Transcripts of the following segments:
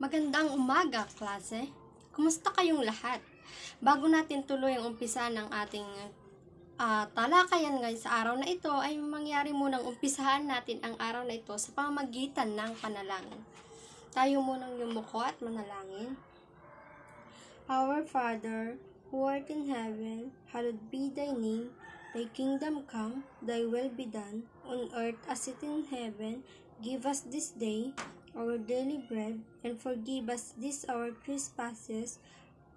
Magandang umaga, klase. Kumusta kayong lahat? Bago natin tuloy ang umpisa ng ating talakayan ngayon sa araw na ito, ay mangyari munang umpisahan natin ang araw na ito sa pamamagitan ng panalangin. Tayo munang yumuko at manalangin. Our Father, who art in heaven, hallowed be thy name. Thy kingdom come, thy will be done, on earth as it in heaven. Give us this day our daily bread, and forgive us this our trespasses,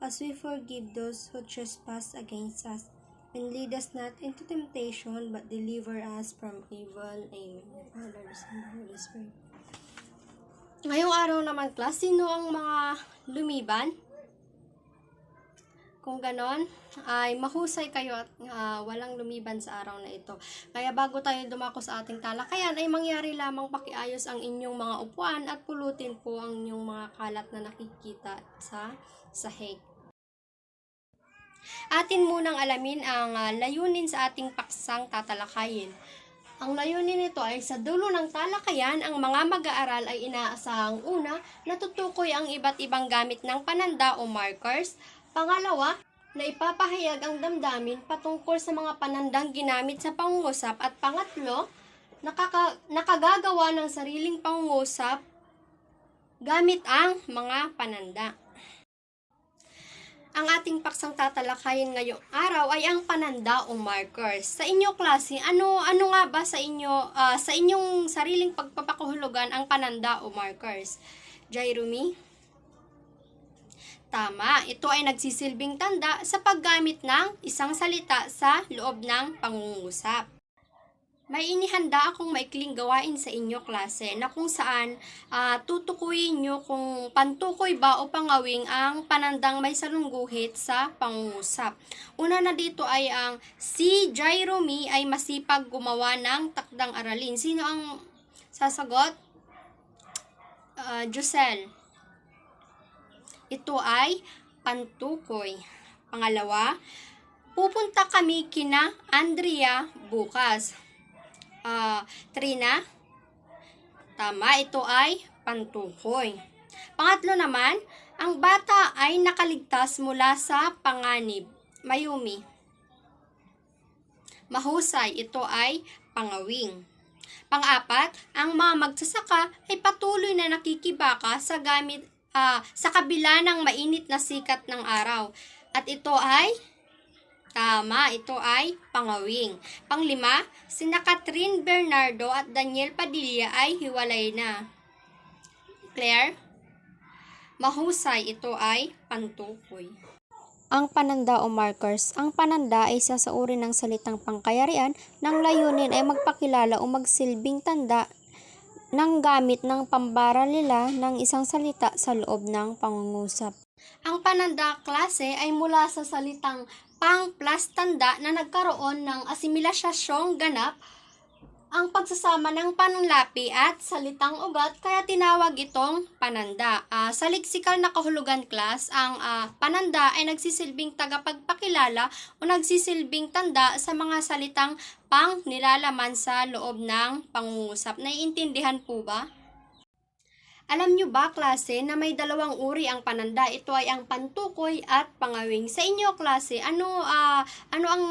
as we forgive those who trespass against us. And lead us not into temptation, but deliver us from evil. Amen. Father, Son, Holy Spirit. Ngayong araw naman, class, sino ang mga lumiban? Kung ganon, ay mahusay kayo at walang lumiban sa araw na ito. Kaya bago tayo dumako sa ating talakayan, ay mangyari lamang pakiayos ang inyong mga upuan at pulutin po ang inyong mga kalat na nakikita sa sahig. Atin munang alamin ang layunin sa ating paksang tatalakayin. Ang layunin nito ay sa dulo ng talakayan, ang mga mag-aaral ay inaasahang una, natutukoy ang iba't ibang gamit ng pananda o markers. Pangalawa, na ipapahayag ang damdamin patungkol sa mga panandang ginamit sa pangungusap. At pangatlo, nakagagawa ng sariling pangungusap gamit ang mga pananda. Ang ating paksang tatalakayin ngayong araw ay ang pananda o markers. Sa inyo klase, ano nga ba sa inyong sariling pagpapakahulugan ang pananda o markers? Jairumi? Tama, ito ay nagsisilbing tanda sa paggamit ng isang salita sa loob ng pangungusap. May inihanda akong maikling gawain sa inyo klase na kung saan tutukuyin nyo kung pantukoy ba o pangawing ang panandang may salungguhit sa pangungusap. Una na dito ay ang si Jairumi ay masipag gumawa ng takdang aralin. Sino ang sasagot? Josel. Ito ay pantukoy. Pangalawa, pupunta kami kina Andrea bukas. Trina? Tama, ito ay pantukoy. Pangatlo naman, ang bata ay nakaligtas mula sa panganib. Mayumi. Mahusay, ito ay pangawing. Pang-apat, ang mga magsasaka ay patuloy na nakikibaka sa kabila ng mainit na sikat ng araw. At ito ay tama, ito ay pangawing. Panglima, sina Catherine Bernardo at Daniel Padilla ay hiwalay na. Claire? Mahusay, ito ay pantukoy. Ang pananda o markers. Ang pananda ay isa sa uri ng salitang pangkayarian ng layunin ay magpakilala o magsilbing tanda ng gamit ng pambaralila ng isang salita sa loob ng pangungusap. Ang pananda klase ay mula sa salitang pang plus tanda na nagkaroon ng asimilasyong ganap ang pagsasama ng panlapi at salitang ugat, kaya tinawag itong pananda. Sa leksikal na kahulugan class, ang pananda ay nagsisilbing tagapagpakilala o nagsisilbing tanda sa mga salitang pang nilalaman sa loob ng pangungusap. Naiintindihan po ba? Alam nyo ba, klase, na may dalawang uri ang pananda? Ito ay ang pantukoy at pangawing. Sa inyo, klase, ano ang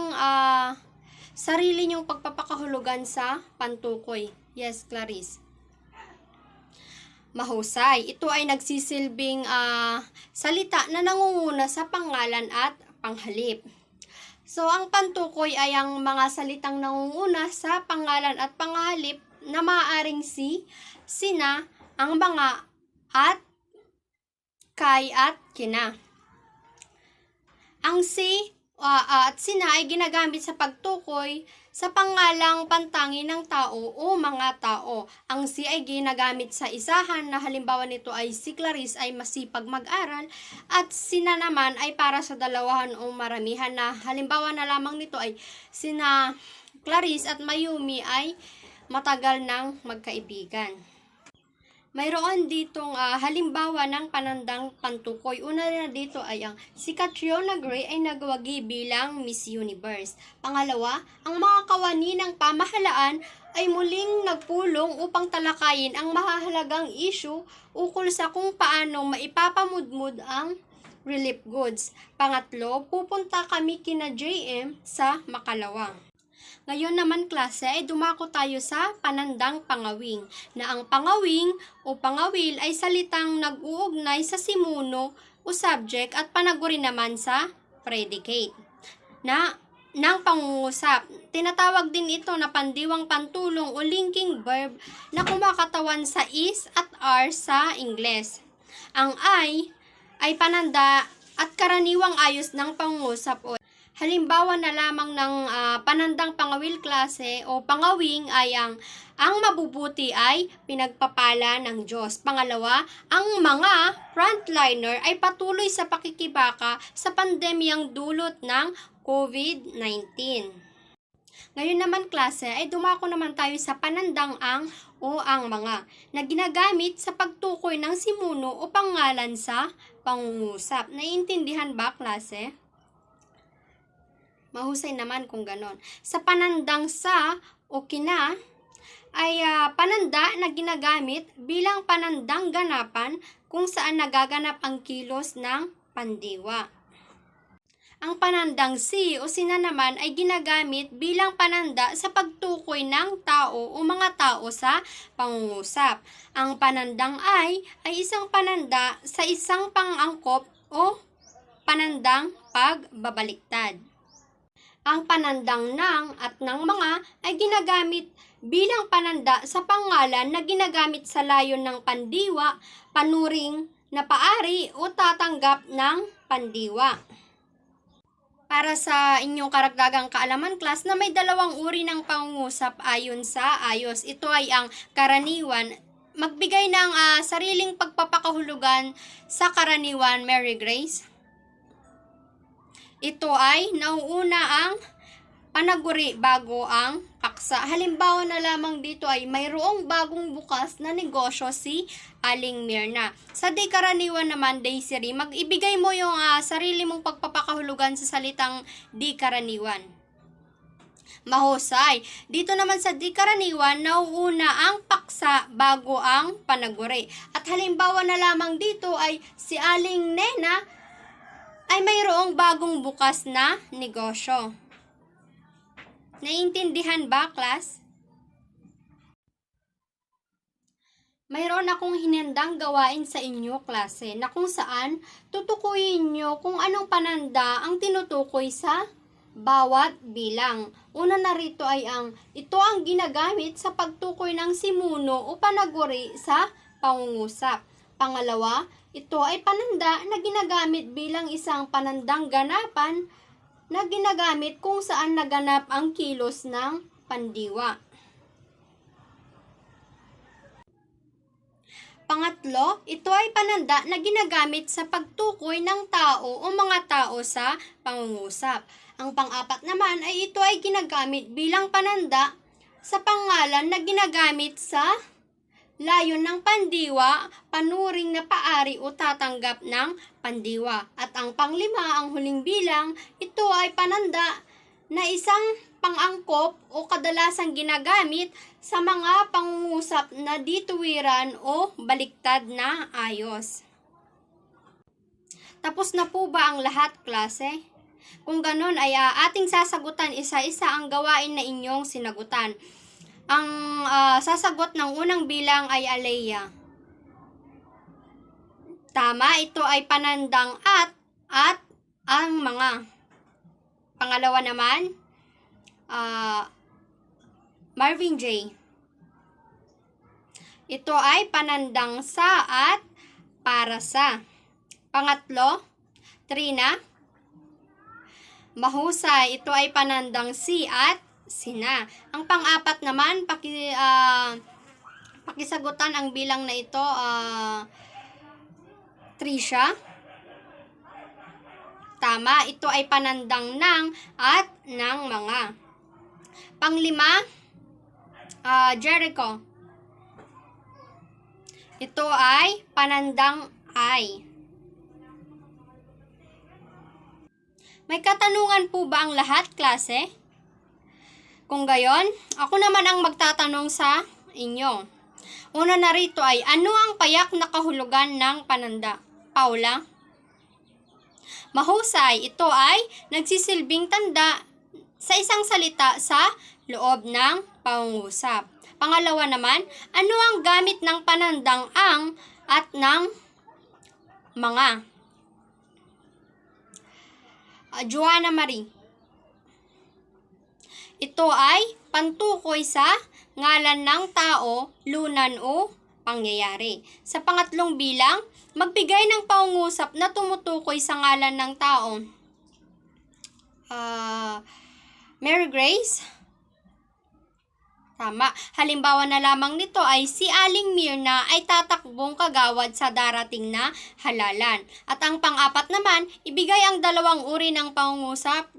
sarili nyong pagpapakahulugan sa pantukoy? Yes, Clarice. Mahusay. Ito ay nagsisilbing salita na nangunguna sa pangalan at panghalip. So, ang pantukoy ay ang mga salitang nangunguna sa pangalan at panghalip na maaaring si, sina, ang mga, at, kay, at kina. Ang si at sina ay ginagamit sa pagtukoy sa pangalang pantangi ng tao o mga tao. Ang si ay ginagamit sa isahan na halimbawa nito ay si Clarice ay masipag mag-aral at sina naman ay para sa dalawahan o maramihan na halimbawa na lamang nito ay sina Clarice at Mayumi ay matagal nang magkaibigan. Mayroon ditong halimbawa ng panandang pantukoy. Una na dito ay ang si Catriona Gray ay nagwagi bilang Miss Universe. Pangalawa, ang mga kawani ng pamahalaan ay muling nagpulong upang talakayin ang mahahalagang issue ukol sa kung paano maipapamudmud ang relief goods. Pangatlo, pupunta kami kina JM sa Makalawang. Ngayon naman klase ay dumako tayo sa panandang pangawing, na ang pangawing o pangawil ay salitang nag-uugnay sa simuno o subject at panaguri naman sa predicate ng pangungusap. Tinatawag din ito na pandiwang pantulong o linking verb na kumakatawan sa is at are sa Ingles. Ang ay pananda at karaniwang ayos ng pangungusap o halimbawa na lamang ng panandang pangawil klase o pangawing ay ang mabubuti ay pinagpapala ng Diyos. Pangalawa, ang mga frontliner ay patuloy sa pakikibaka sa pandemyang dulot ng COVID-19. Ngayon naman klase ay dumako naman tayo sa panandang ang o ang mga na ginagamit sa pagtukoy ng simuno o pangalan sa pangungusap. Naiintindihan ba klase? Mahusay naman kung ganon. Sa panandang sa o kina ay pananda na ginagamit bilang panandang ganapan kung saan nagaganap ang kilos ng pandiwa. Ang panandang si o sina naman ay ginagamit bilang pananda sa pagtukoy ng tao o mga tao sa pangungusap. Ang panandang ay isang pananda sa isang pangangkop o panandang pagbabaliktad. Ang panandang ng at ng mga ay ginagamit bilang pananda sa pangalan na ginagamit sa layon ng pandiwa, panuring na paari o tatanggap ng pandiwa. Para sa inyong karagdagang kaalaman class na may dalawang uri ng pangungusap ayon sa ayos. Ito ay ang karaniwan. Magbigay ng sariling pagpapakahulugan sa karaniwan, Mary Grace. Ito ay nauuna ang panaguri bago ang paksa. Halimbawa na lamang dito ay mayroong bagong bukas na negosyo si Aling Mirna. Sa di karaniwan naman, Daisy, mag-ibigay mo yung sarili mong pagpapakahulugan sa salitang di karaniwan. Mahusay. Dito naman sa di karaniwan, nauuna ang paksa bago ang panaguri. At halimbawa na lamang dito ay si Aling Nena ay mayroong bagong bukas na negosyo. Naiintindihan ba, class? Mayroon akong hinandang gawain sa inyo, klase, na kung saan tutukuyin nyo kung anong pananda ang tinutukoy sa bawat bilang. Una na rito ay ito ang ginagamit sa pagtukoy ng simuno o panaguri sa pangungusap. Pangalawa, ito ay pananda na ginagamit bilang isang panandang ganapan na ginagamit kung saan naganap ang kilos ng pandiwa. Pangatlo, ito ay pananda na ginagamit sa pagtukoy ng tao o mga tao sa pangungusap. Ang pang-apat naman ay ito ay ginagamit bilang pananda sa pangalan na ginagamit sa layon ng pandiwa, panuring na paari o tatanggap ng pandiwa. At ang panglima, ang huling bilang, ito ay pananda na isang pangangkop o kadalasang ginagamit sa mga pangungusap na dituwiran o baliktad na ayos. Tapos na po ba ang lahat, klase? Kung ganon ay ating sasagutan isa-isa ang gawain na inyong sinagutan. Ang sasagot ng unang bilang ay Alea. Tama, ito ay panandang at ang mga. Pangalawa naman, Marvin J. Ito ay panandang sa at para sa. Pangatlo, Trina. Mahusay, ito ay panandang si at sina. Ang pang-apat naman, pakisagutan ang bilang na ito, Trisha. Tama, ito ay panandang ng at ng mga. Panglima, Jericho. Ito ay panandang ay. May katanungan po ba ang lahat, klase? Kung gayon, ako naman ang magtatanong sa inyo. Una na rito ay, ano ang payak na kahulugan ng pananda? Paula? Mahusay, ito ay nagsisilbing tanda sa isang salita sa loob ng pangungusap. Pangalawa naman, ano ang gamit ng panandang ang at ng mga? Joanna Marie. Ito ay pantukoy sa ngalan ng tao, lunan o pangyayari. Sa pangatlong bilang, magbigay ng pangungusap na tumutukoy sa ngalan ng tao. Mary Grace? Tama. Halimbawa na lamang nito ay si Aling Mirna ay tatakbong kagawad sa darating na halalan. At ang pang-apat naman, ibigay ang dalawang uri ng pangungusap.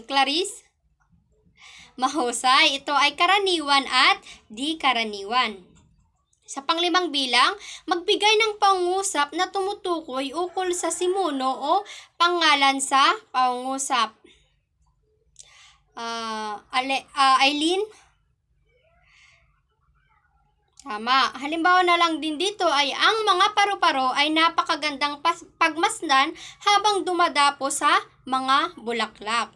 Clarice? Mahusay, ito ay karaniwan at di karaniwan. Sa panglimang bilang, magbigay ng pangungusap na tumutukoy ukol sa simuno o pangalan sa pangungusap. Eileen? Tama. Halimbawa na lang din dito ay ang mga paru-paro ay napakagandang pagmasdan habang dumadapo sa mga bulaklak.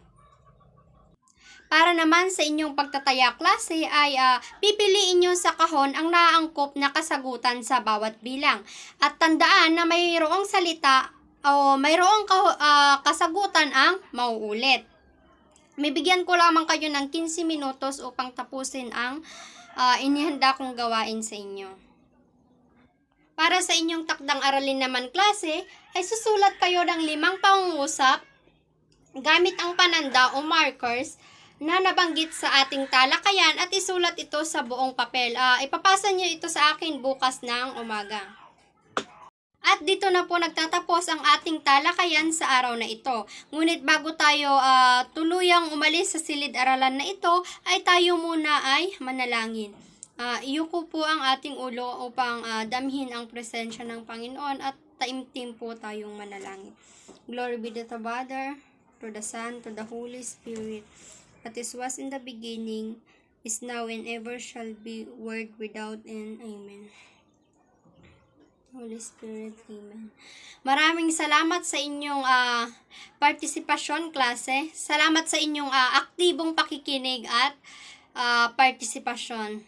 Para naman sa inyong pagtataya, klase, ay pipiliin nyo sa kahon ang naaangkop na kasagutan sa bawat bilang. At tandaan na mayroong salita o mayroong kasagutan ang mauulit. May bigyan ko lamang kayo ng 15 minutos upang tapusin ang inihanda kong gawain sa inyo. Para sa inyong takdang aralin naman, klase, ay susulat kayo ng 5 pangungusap gamit ang pananda o markers na nabanggit sa ating talakayan at isulat ito sa buong papel. Ipapasa niyo ito sa akin bukas ng umaga. At dito na po nagtatapos ang ating talakayan sa araw na ito. Ngunit bago tayo tuluyang umalis sa silid-aralan na ito, ay tayo muna ay manalangin. Iyuko po ang ating ulo upang damhin ang presensya ng Panginoon at taimtim po tayong manalangin. Glory be to the Father, to the Son, to the Holy Spirit, as it was in the beginning, is now, and ever shall be, world without end. Amen. Holy Spirit, Amen. Maraming salamat sa inyong partisipasyon, klase. Salamat sa inyong aktibong pakikinig at partisipasyon.